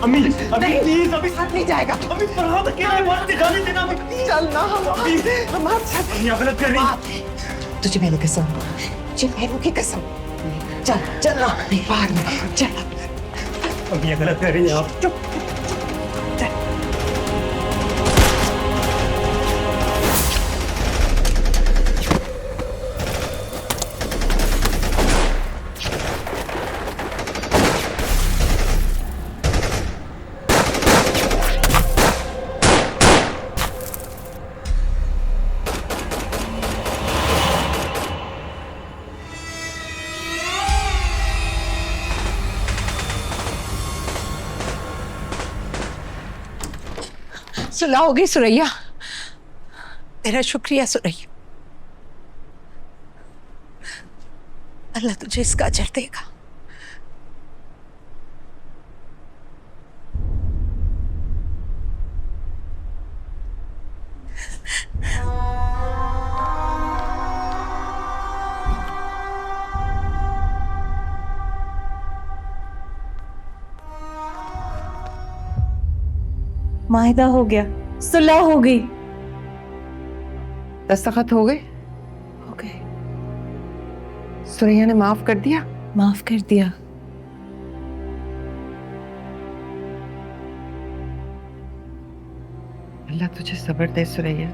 अम्मी अभी प्लीज अभी साथ नहीं जाएगा। अभी फरहाद अकेला है, बाहर से जाने देना अभी। चल ना अभी हमारे साथ। अम्मी आप गलत कर रही हैं। तुझे मेरी कसम, तुझे मेरू की कसम। चल चल ना बाहर में चल। अम्मी गलत कर रही हैं आप। चुप। सुलह हो गई सुरैया, तेरा शुक्रिया सुरैया। अल्लाह तुझे इसका अजर देगा। माहिदा हो गया, सुलह हो गई। दस्तखत हो गए? हो गए। सुरैया ने माफ कर दिया? माफ कर दिया। अल्लाह तुझे सब्र दे सुरैया।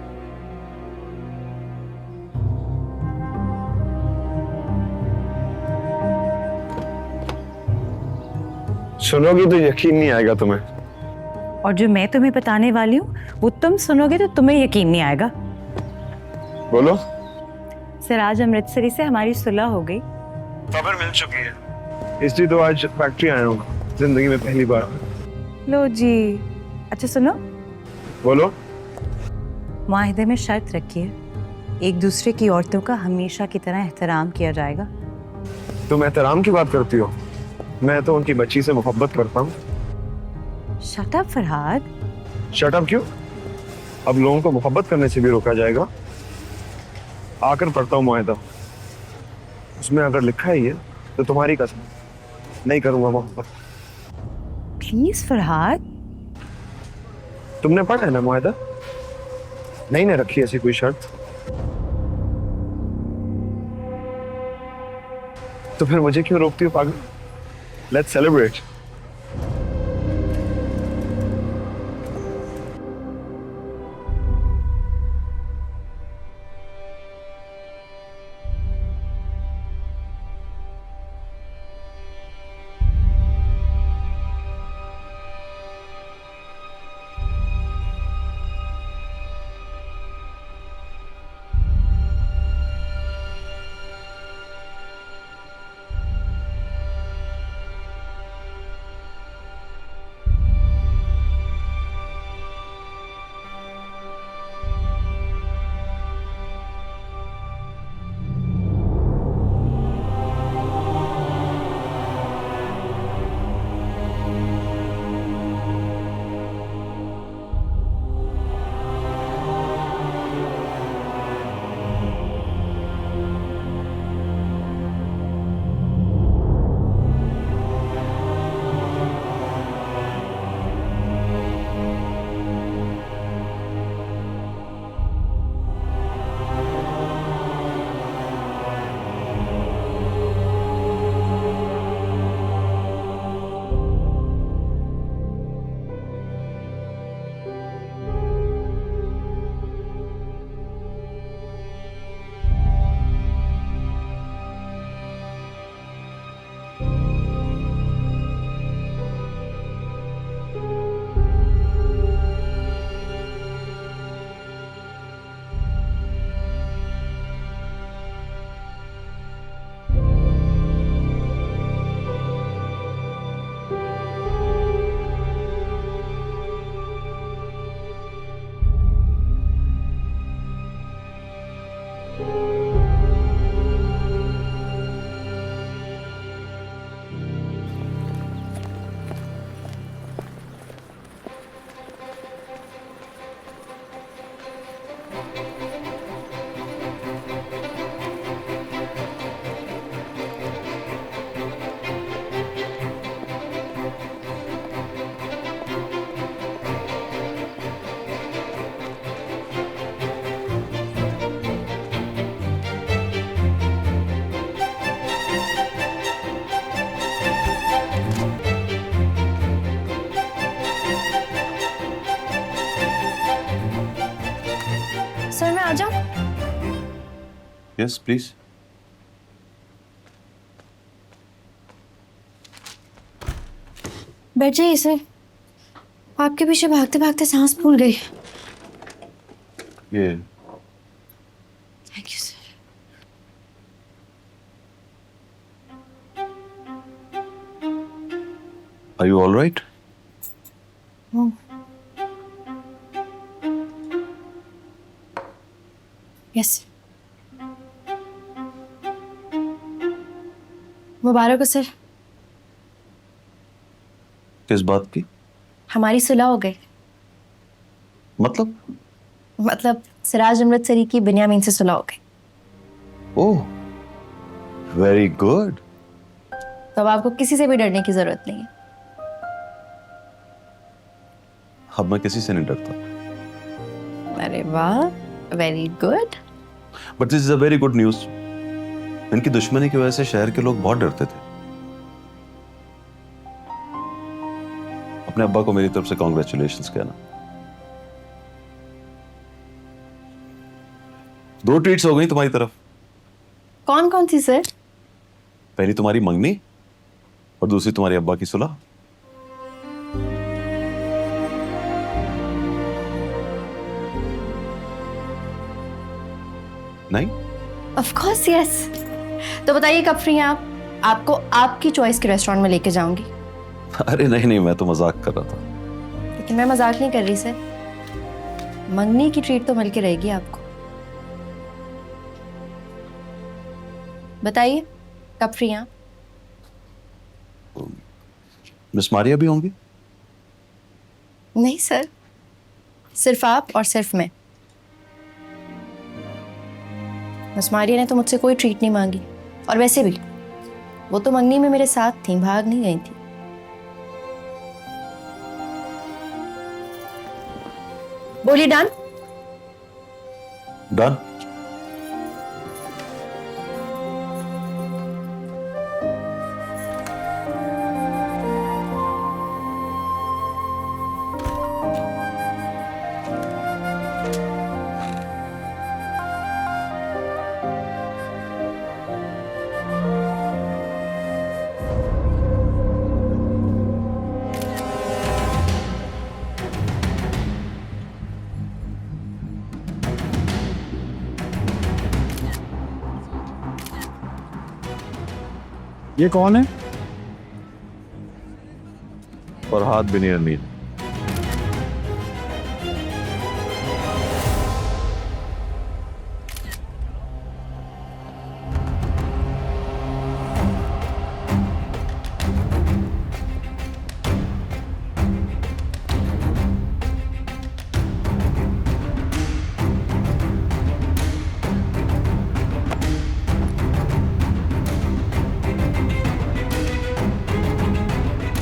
सुनोगी तो यकीन नहीं आएगा तुम्हें। और जो मैं तुम्हें बताने वाली हूँ वो तुम सुनोगे तो तुम्हें यकीन नहीं आएगा। बोलो। सिराज अमृतसरी से हमारी सुलह हो गई। खबर मिल चुकी है, इसलिए तो आज फैक्ट्री आया हूँ, जिंदगी में पहली बार। लो जी। अच्छा सुनो, बोलो। माहिदे में शर्त रखी है, एक दूसरे की औरतों का हमेशा की तरह एहतराम किया जाएगा। तुम एहतराम की बात करती हो, मैं तो उनकी बच्ची से मोहब्बत करता हूँ। Shut up Farhad. Shut up क्यों? अब लोगों को मोहब्बत करने से भी रोका जाएगा? आकर पढ़ता हूँ मुआहदा, उसमें अगर लिखा ही है तो तुम्हारी कसम नहीं करूंगा मोहब्बत। प्लीज फरहाद। तुमने पढ़ा है ना मुआहदा? नहीं ना रखी ऐसी कोई शर्त? तो फिर मुझे क्यों रोकती हो पागल? Let's celebrate. आ जाओ। Yes please. बैठ जाइए इसमें। आपके पीछे भागते भागते सांस फूल गई। ये thank you sir. Are you all right? Yes. मुबारक हो सर, किस बात की? हमारी सुलह हो गई। मतलब सिराज अमृतसरी की बिन्यामीन से सुलह हो गई। Oh very good. तो अब आपको किसी से भी डरने की जरूरत नहीं है। अब मैं किसी से नहीं डरता। अरे वाह, very good. But this is a very good news. इनकी दुश्मनी की वजह से शहर के लोग बहुत डरते थे। अपने अब्बा को मेरी तरफ से कॉन्ग्रेचुलेशंस कहना। 2 ट्रीट्स हो गई तुम्हारी तरफ। कौन कौन सी सर? पहली तुम्हारी मंगनी और दूसरी तुम्हारे अब्बा की सुलह। नहीं? Of course yes. तो बताइए कब फ्री हैं आप? आपको आपकी चॉइस के रेस्टोरेंट में लेके जाऊंगी। अरे नहीं, मैं तो मजाक कर रहा था। लेकिन मैं मजाक नहीं कर रही सर। मंगनी की ट्रीट तो मिलके रहेगी आपको। बताइए कब फ्री हैं आप? मिस मारिया भी होंगी? नहीं सर, सिर्फ आप और सिर्फ मैं। मिस मारिया ने तो मुझसे कोई ट्रीट नहीं मांगी। और वैसे भी वो तो मंगनी में मेरे साथ थी, भाग नहीं गई थी। बोलिए डन। डन। ये कौन है? फरहाद बिन अमीर।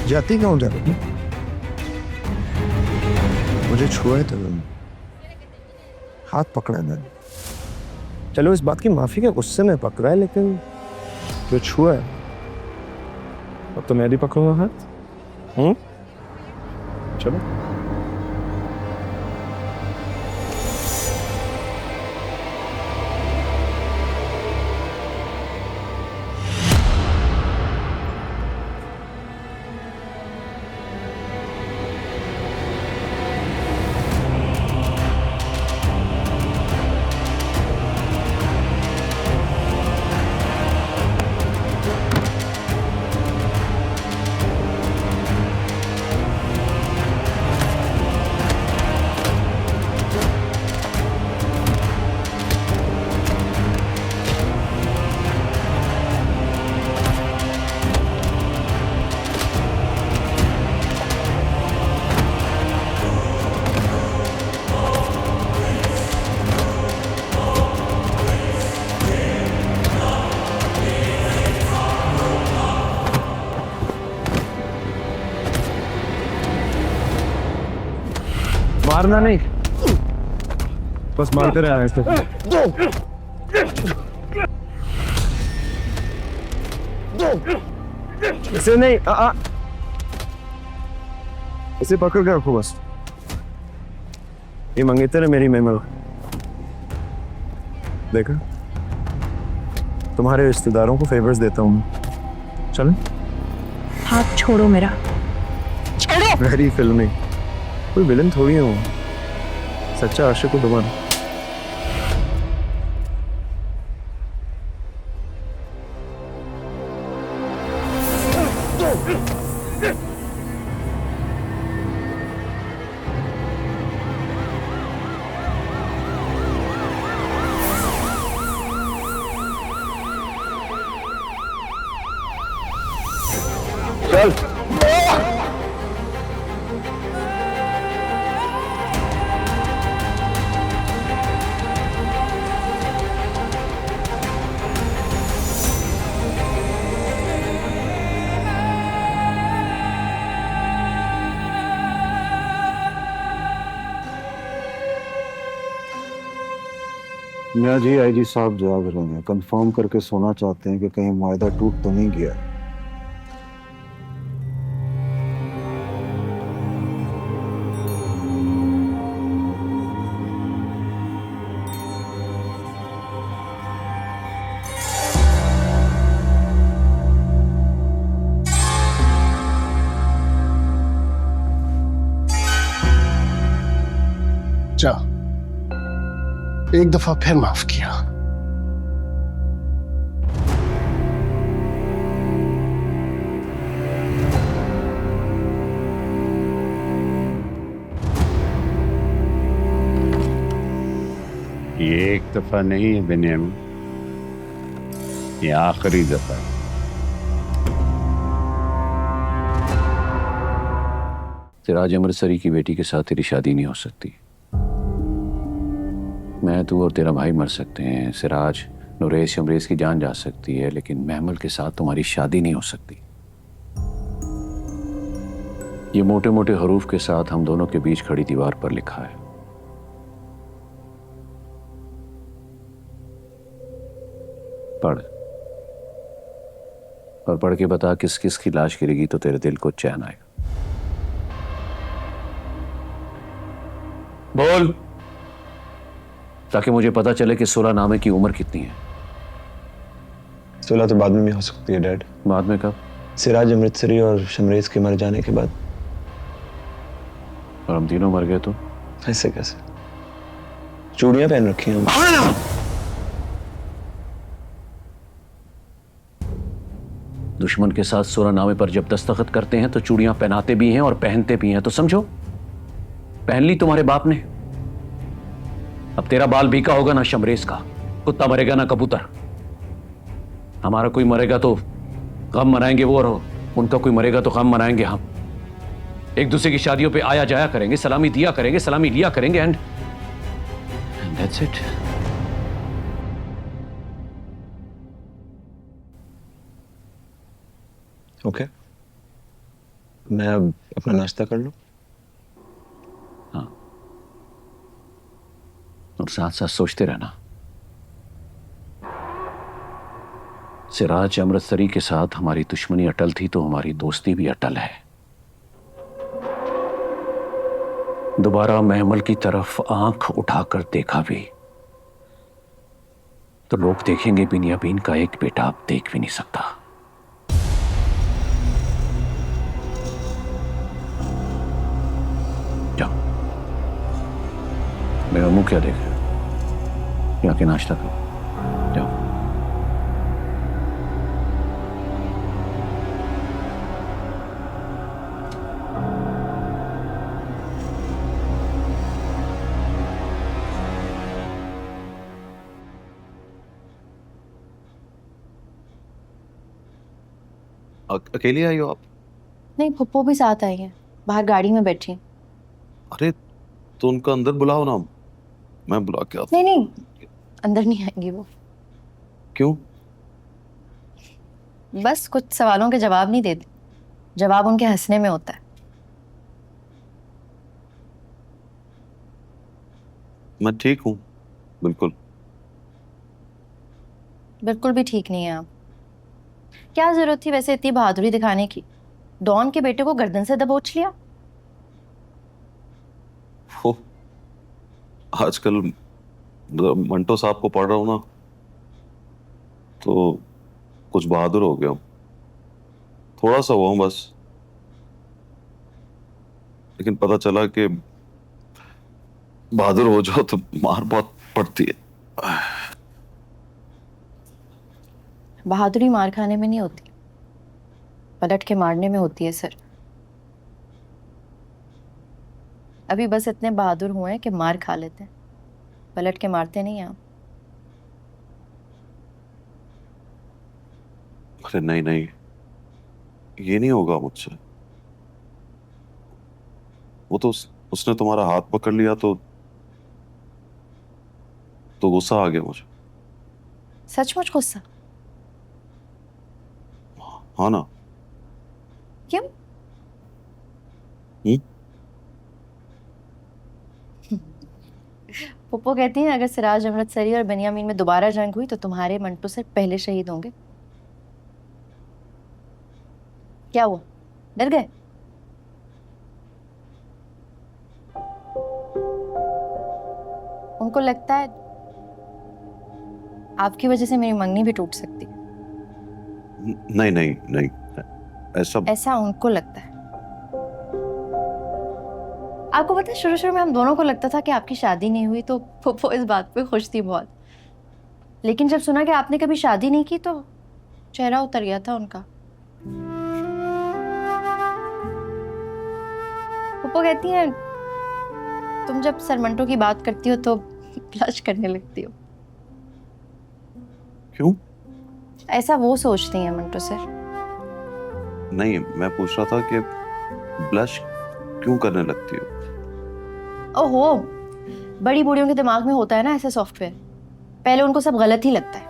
जाती कहाँ उधर? मुझे छुआ है तुमने, हाथ पकड़ा है मैंने। चलो इस बात की माफी के गुस्से में पकड़ा है, लेकिन जो छुआ है अब तो मैं भी पकड़ूंगा हाथ। चलो मारना नहीं, बस मारते रहना इसको। इसे नहीं, इसे पकड़ के रखो बस। ये मंगेतर है मेरी मेमल। देखा, तुम्हारे रिश्तेदारों को फेवर्स देता हूँ। चल हाथ छोड़ो मेरा, छोड़ो। वेरी फिल्मी, कोई विलन थोड़ी हूँ, सच्चा आशिक हूँ तुम्हारा। चल मियाँ जी, आईजी साहब जाग रहे हैं, कंफर्म करके सोना चाहते हैं कि कहीं मुआहदा टूट तो नहीं गया। जा, एक दफा फिर माफ किया। ये एक दफा नहीं है बेनियामिन, ये आखिरी दफा है। सिराज अमृतसरी की बेटी के साथ तेरी शादी नहीं हो सकती। मैं, तू और तेरा भाई मर सकते हैं, सिराज नुरेश शमरेज की जान जा सकती है, लेकिन महमल के साथ तुम्हारी शादी नहीं हो सकती। ये मोटे मोटे हरूफ के साथ हम दोनों के बीच खड़ी दीवार पर लिखा है। पढ़ और पढ़ के बता किस किस की लाश गिरेगी तो तेरे दिल को चैन आएगा। बोल, ताकि मुझे पता चले कि सुलह नामे की उम्र कितनी है। सुलह तो बाद में भी हो सकती है डैड। बाद में कब? सिराज अमृतसरी और शमरेज के मर जाने के बाद। और हम तीनों मर गए तो? ऐसे कैसे? चूड़ियां पहन रखी हैं हम। दुश्मन के साथ सुलह नामे पर जब दस्तखत करते हैं तो चूड़ियां पहनाते भी हैं और पहनते भी हैं, तो समझो पहन ली तुम्हारे बाप ने। अब तेरा बाल बीका होगा ना शमरेज का, कुत्ता मरेगा ना कबूतर। हमारा कोई मरेगा तो गम मनाएंगे वो, और उनका कोई मरेगा तो गम मनाएंगे हम। एक दूसरे की शादियों पे आया जाया करेंगे, सलामी दिया करेंगे, सलामी लिया करेंगे, एंड दैट्स इट। ओके, मैं अब अपना नाश्ता कर लूं? हाँ, और साथ साथ सोचते रहना, सिराज अमृतसरी के साथ हमारी दुश्मनी अटल थी तो हमारी दोस्ती भी अटल है। दोबारा महमल की तरफ आंख उठाकर देखा भी तो लोग देखेंगे बिनियामीन का एक बेटा अब देख भी नहीं सकता। जाओ, मेरा मुंह क्या देख रहे हो? जाके नाश्ता करो, जाओ। अकेली आई हो आप? नहीं, पप्पू भी साथ आई है, बाहर गाड़ी में बैठी हैं। अरे तो उनको अंदर बुलाओ ना, मैं बुला के आता। नहीं नहीं, अंदर नहीं आएंगी वो। क्यों? बस कुछ सवालों के जवाब नहीं देती, जवाब उनके हंसने में होता है। मैं ठीक हूँ, बिल्कुल। बिल्कुल भी ठीक नहीं है आप। क्या जरूरत थी वैसे इतनी बहादुरी दिखाने की? डॉन के बेटे को गर्दन से दबोच लिया। हो, आजकल मंटो साहब को पढ़ रहा हूं ना, तो कुछ बहादुर हो गया हूं। थोड़ा सा हुआ हूं बस, लेकिन पता चला कि बहादुर हो जाओ तो मार बहुत पड़ती है। बहादुरी मार खाने में नहीं होती, पलट के मारने में होती है सर। अभी बस इतने बहादुर हुए हैं कि मार खा लेते हैं, पलट के मारते नहीं आप। अरे नहीं नहीं, ये नहीं होगा मुझसे। वो तो उसने तुम्हारा हाथ पकड़ लिया तो गुस्सा आ गया मुझे। सचमुच गुस्सा? हाँ ना। क्यों? पप्पो कहती हैं अगर सिराज अमृतसरी और बेनियामीन में दोबारा जंग हुई तो तुम्हारे मंटू सर पहले शहीद होंगे। क्या हुआ, डर गए? उनको लगता है आपकी वजह से मेरी मंगनी भी टूट सकती है। नहीं नहीं नहीं, ऐसा उनको लगता है। आपको पता है शुरू शुरू में हम दोनों को लगता था कि आपकी शादी नहीं हुई तो पप्पो इस बात पे खुश थी बहुत, लेकिन जब सुना कि आपने कभी शादी नहीं की तो चेहरा उतर गया था उनका। पप्पो कहती हैं तुम जब सर मंटो की बात करती हो तो ब्लश करने लगती हो। क्यों? ऐसा वो सोचती हैं मंटो सर। नहीं, मैं पूछ रहा था कि ब्लश क्यों करने लगती हो? ओहो, बड़ी बूढ़ियों के दिमाग में होता है ना ऐसा सॉफ्टवेयर, पहले उनको सब गलत ही लगता है।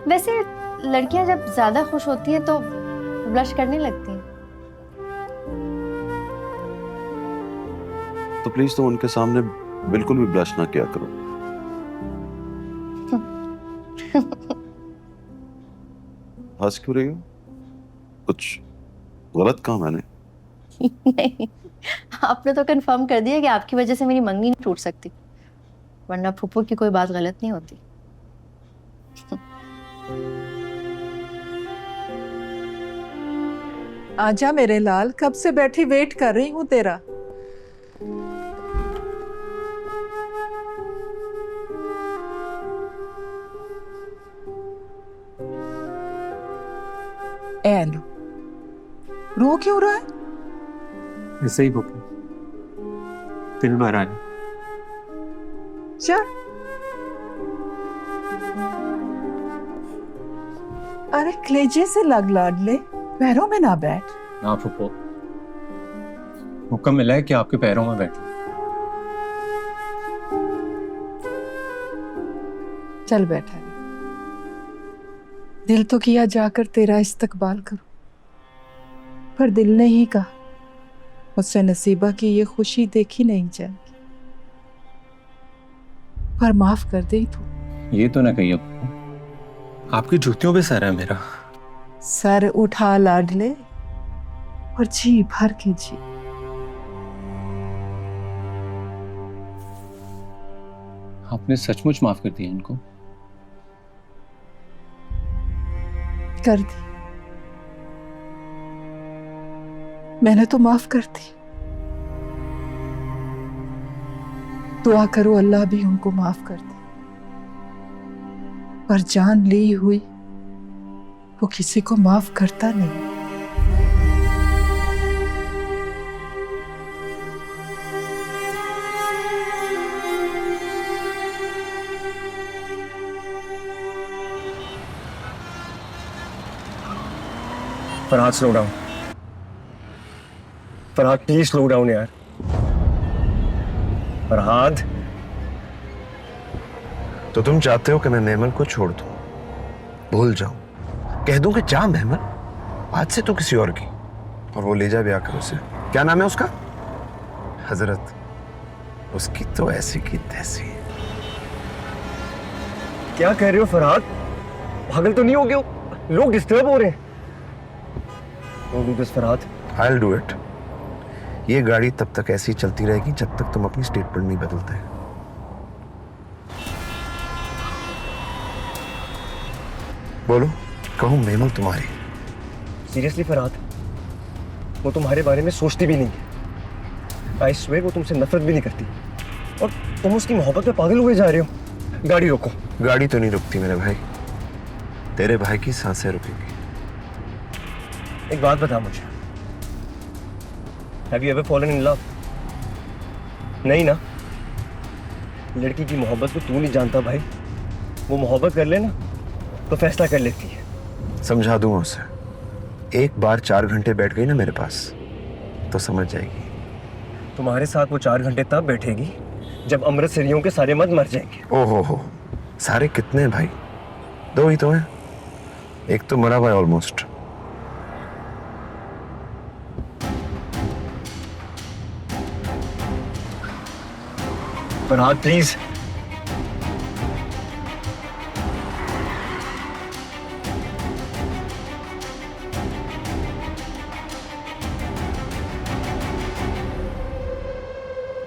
वैसे लड़कियां जब ज्यादा खुश होती हैं तो ब्लश करने लगती हैं। तो प्लीज तुम उनके सामने बिल्कुल भी ब्लश ना किया करो। हंस क्यों रही हो? कुछ गलत कहा मैंने? नहीं, आपने तो कंफर्म कर दिया कि आपकी वजह से मेरी मंगनी नहीं टूट सकती, वरना फूफू की कोई बात गलत नहीं होती। आजा मेरे लाल, कब से बैठी वेट कर रही हूँ तेरा। एलो, रो क्यों रहा है? ऐसे ही भूखे, दिल भर आया। चल, अरे कलेजे से लग लाडले, पैरों में ना बैठ। ना फूफो, हुक्म मिला है कि आपके पैरों में बैठो। चल बैठा, दिल तो किया जाकर तेरा इस्तकबाल करो, पर दिल ने ही कहा मुझसे नसीबा की ये खुशी देखी नहीं जाएगी, पर माफ कर दे तू। ये तो ना कहिए, आपकी जूतियों पे सर है मेरा। सर उठा लाडले और जी भर के जी। आपने सचमुच माफ कर दिया इनको? कर दी, मैंने तो माफ कर दी। दुआ करो अल्लाह भी उनको माफ कर दे, पर जान ली हुई वो किसी को माफ करता नहीं। Farhad slow down, Farhad please slow down यार। फरहाद, तो तुम चाहते हो कि मैं मेमन को छोड़ दूं, भूल जाऊं, कह दूं कि जा मेमन, आज से तो किसी और की, और वो ले जा ब्याह कर उसे। क्या नाम है उसका? हजरत। उसकी तो ऐसी की तैसी। क्या कह रहे हो फरहाद? पागल तो नहीं हो गए हो? लोग डिस्टर्ब हो रहे हैं। Don't do this, Farhad. I'll do it. ये गाड़ी तब तक ऐसी चलती रहेगी जब तक तुम अपनी स्टेटमेंट नहीं बदलते। बोलो, कहूँ मेमल तुम्हारी? सीरियसली फरहाद, वो तुम्हारे बारे में सोचती भी नहीं है। आई स्वेयर वो तुमसे नफरत भी नहीं करती, और तुम उसकी मोहब्बत में पागल हुए जा रहे हो। गाड़ी रोको। गाड़ी तो नहीं रुकती मेरे भाई, तेरे भाई की सांसें रुकेंगी। एक बात बता मुझे, have you ever fallen in love? नहीं ना? लड़की की मोहब्बत को तू नहीं जानता भाई, वो मोहब्बत कर ले ना तो फैसला कर लेती है। समझा दूंगा उसे, एक बार 4 घंटे बैठ गई ना मेरे पास तो समझ जाएगी। तुम्हारे साथ वो 4 घंटे तब बैठेगी जब अमृतसरियों के सारे मर्द मर जाएंगे। ओहो हो, सारे कितने हैं भाई? 2 ही तो हैं, एक तो मरा हुआ है ऑलमोस्ट। फरहाद प्लीज।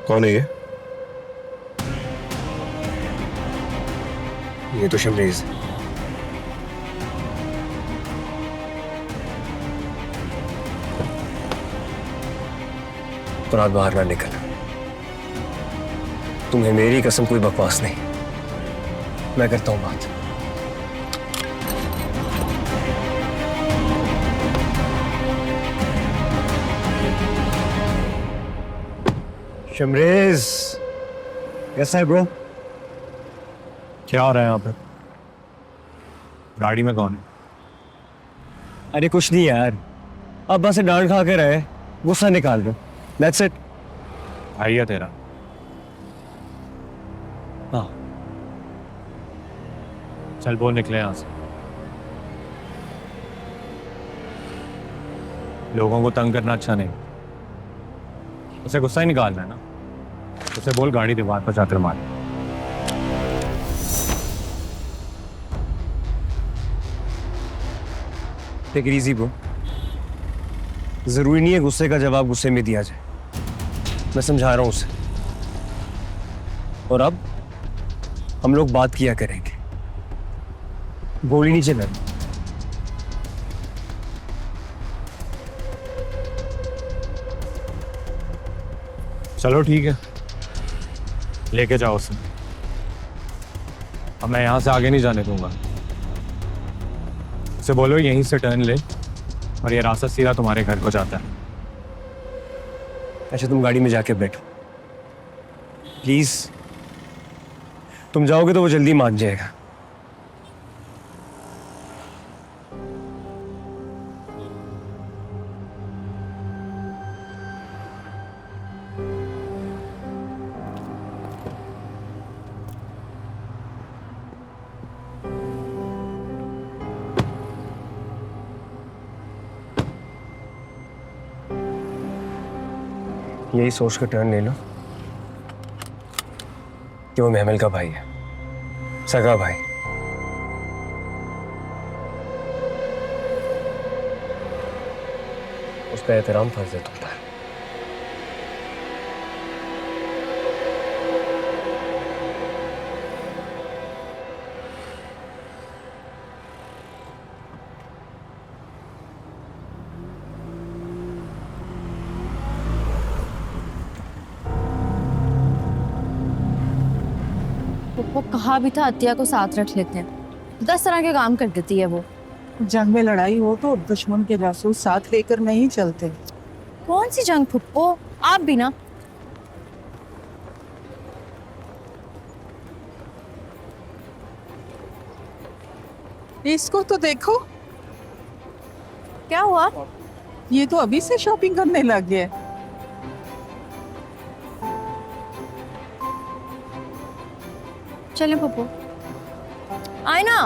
कौन है ये तो शमरेज। फरहाद बाहर ना निकल, तुम्हें मेरी कसम कोई बकवास नहीं, मैं करता हूं बात। शमरेज, कैसा है ब्रो? क्या हो रहा है यहाँ पे? गाड़ी में कौन है? अरे कुछ नहीं यार, अब्बा से डांट खा के रहे, गुस्सा निकाल दो, दैट्स इट। भाई है तेरा? हाँ। चल बोल, निकले यहाँ से। लोगों को तंग करना अच्छा नहीं, उसे गुस्सा ही निकालना है ना। उसे बोल गाड़ी दीवार पर जाकर मार। टेक इट इजी ब्रो, जरूरी नहीं है गुस्से का जवाब गुस्से में दिया जाए, मैं समझा रहा हूं उसे। और अब हम लोग बात किया करेंगे, गोली नहीं चलानी। चलो ठीक है, लेके जाओ उसे। अब मैं यहाँ से आगे नहीं जाने दूंगा। उसे बोलो यहीं से टर्न ले और ये रास्ता सीधा तुम्हारे घर को जाता है। अच्छा तुम गाड़ी में जाके बैठो प्लीज, तुम जाओगे तो वो जल्दी मान जाएगा। यही सोच कर टर्न ले लो कि वो महमल का भाई है, सगा भाई। उसका एहतराम फर्ज है तुम पर। वो कहा भी था अतिया को साथ रख लेते हैं, 10 तरह के काम कर देती है वो। जंग में लड़ाई हो तो दुश्मन के जासूस साथ लेकर नहीं चलते। कौन सी जंग फुप्पो, आप भी ना। इसको तो देखो, क्या हुआ? ये तो अभी से शॉपिंग करने लग गया। चले पप्पू, आए ना।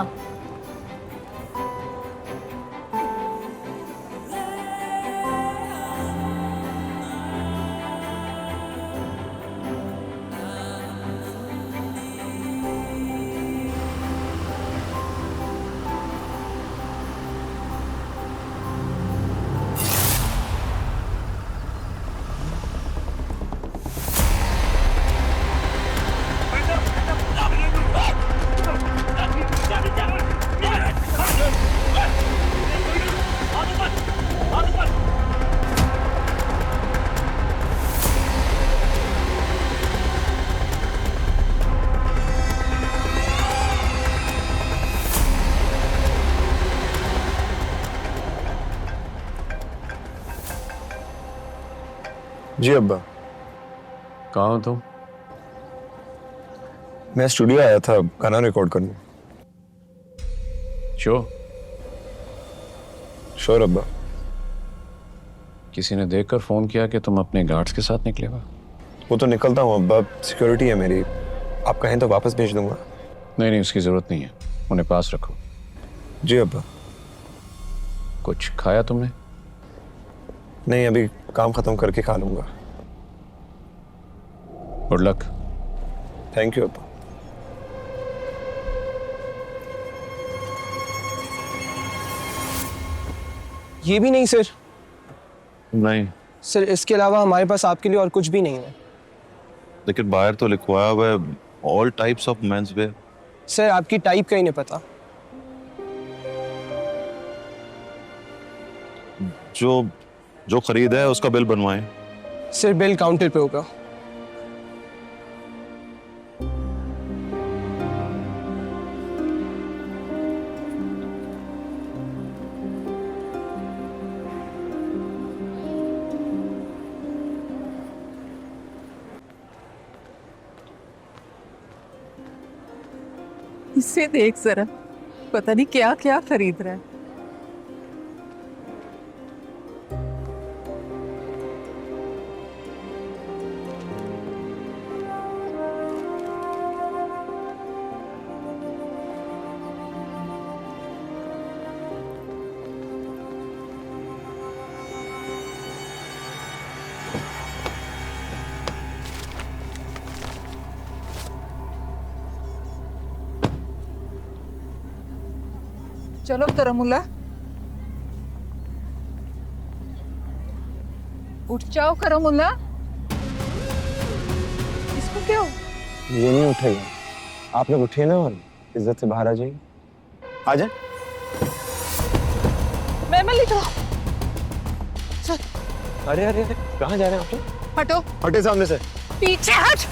जी अब्बा। कहाँ हो तुम? मैं स्टूडियो आया था गाना रिकॉर्ड करने। श्योर अब्बा। किसी ने देखकर फोन किया कि तुम अपने गार्ड्स के साथ निकले हुआ? वो तो निकलता हूँ अब्बा, सिक्योरिटी है मेरी। आप कहें तो वापस भेज दूंगा। नहीं, उसकी जरूरत नहीं है, उन्हें पास रखो। जी अब्बा। कुछ खाया तुमने? नहीं, अभी काम खत्म करके खा लूंगा। Good luck. थैंक यू अब्बा। ये भी नहीं सर। नहीं, सर इसके अलावा हमारे पास आपके लिए और कुछ भी नहीं है। लेकिन बाहर तो लिखवाया हुआ है all types of men's wear. Sir आपकी टाइप का ही नहीं पता। जो खरीदा है उसका बिल बनवाएं। सर बिल काउंटर पे होगा। इसे देख जरा, पता नहीं क्या क्या खरीद रहा है। चलो करमुल्ला, उठ जाओ करमुल्ला। इसको क्या हो? ये नहीं उठेगा। आप लोग उठिए ना और इज्जत से बाहर आ जाइए। आ जाए। मैं ले जाओ। अरे अरे अरे, कहाँ जा रहे हैं आप लोग? हटो। हटे सामने से। पीछे हट।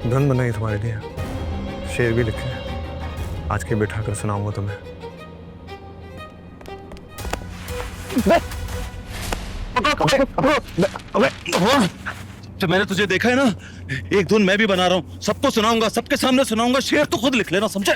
धन बनाई तुम्हारे लिए, शेर भी लिखे हैं। आज के बैठा कर सुनाऊंगा तुम्हें। जब मैंने तुझे देखा है ना, एक धुन मैं भी बना रहा हूँ, सबको सुनाऊंगा, सबके सामने सुनाऊंगा। शेर तो खुद लिख लेना, समझे?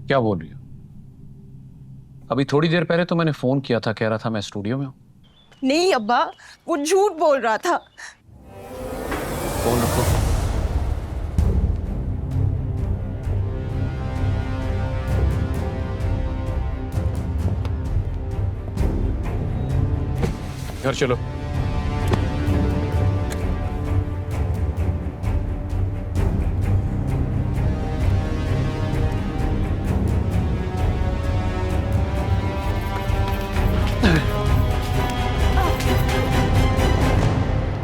क्या बोल रही हो? अभी थोड़ी देर पहले तो मैंने फोन किया था, कह रहा था मैं स्टूडियो में हूं। नहीं अब्बा, वो झूठ बोल रहा था। फोन रखो। घर चलो।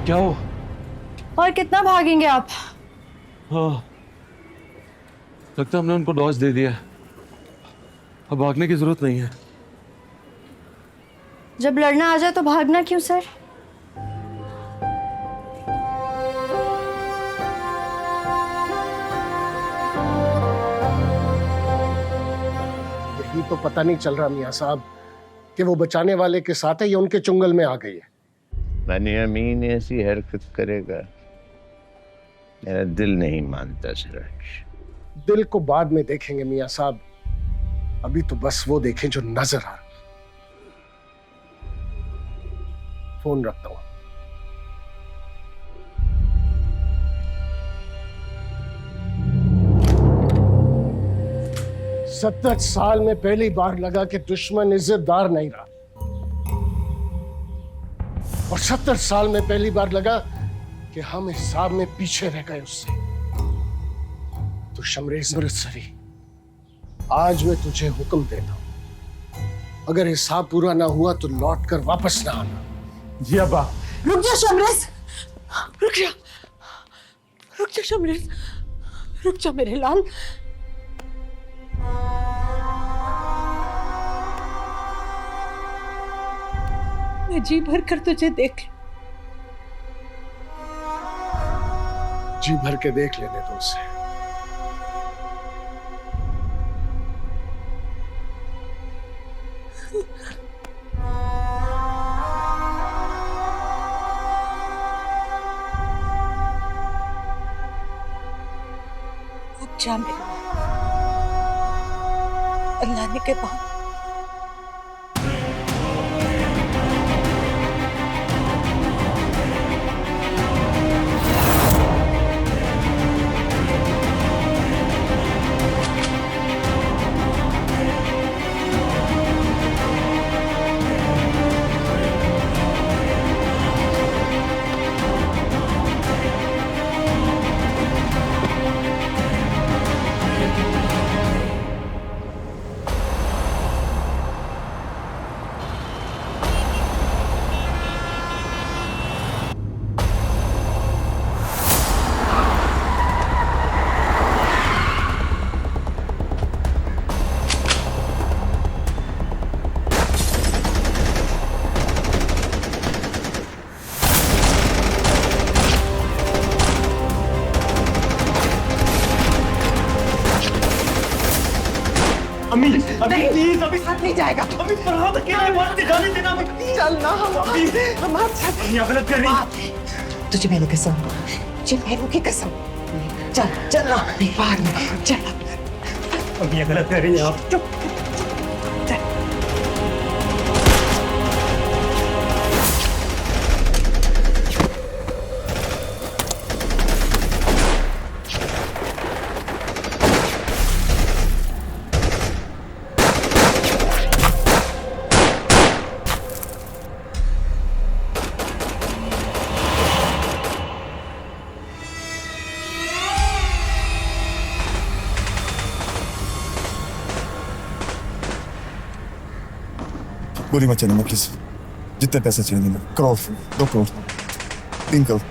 क्या हो? और कितना भागेंगे आप? हाँ, लगता है हमने उनको डॉज दे दिया। अब भागने की जरूरत नहीं है। जब लड़ना आ जाए तो भागना क्यों सर? यही तो पता नहीं चल रहा मियाँ साहब कि वो बचाने वाले के साथ है या उनके चुंगल में आ गई है। बनियामीन ऐसी हरकत करेगा, मेरा दिल नहीं मानता सिराज। दिल को बाद में देखेंगे मियाँ साहब, अभी तो बस वो देखें जो नजर आ रहा। फोन रखता हूं। सत्तर साल में पहली बार लगा कि दुश्मन इज्जतदार नहीं रहा, और 70 साल में पहली बार लगा कि हम हिसाब में पीछे रह गए उससे। तो शमरेज़ अमृतसरी, आज मैं तुझे हुक्म देता हूं, अगर हिसाब पूरा ना हुआ तो लौट कर वापस ना आना। जी अब्बा। रुक जा शमरेज़, रुक जा, रुक जा शमरेज़, रुक जा मेरे लाल। मैं जी भर कर तुझे देख लूं। जी भर के देख लेने तो उसे। अब जा मेरे अल्लाह ने के बाद। अम्मी, अभी प्लीज, अभी साथ नहीं जाएगा। अभी फरहाद अकेले बाहर से जाने देना। चल ना, हमारे साथ। अम्मी, आप गलत कर रही हैं। तुझे मेरी कसम, तुझे मेरू की कसम। चल चल ना बाहर में चल। अम्मी, गलत कर रही हैं आप। चुप। गोली मत चलाना प्लीज। जितने पैसे चाहिए 1 करोड़, 2 करोड़, 3 करोड़।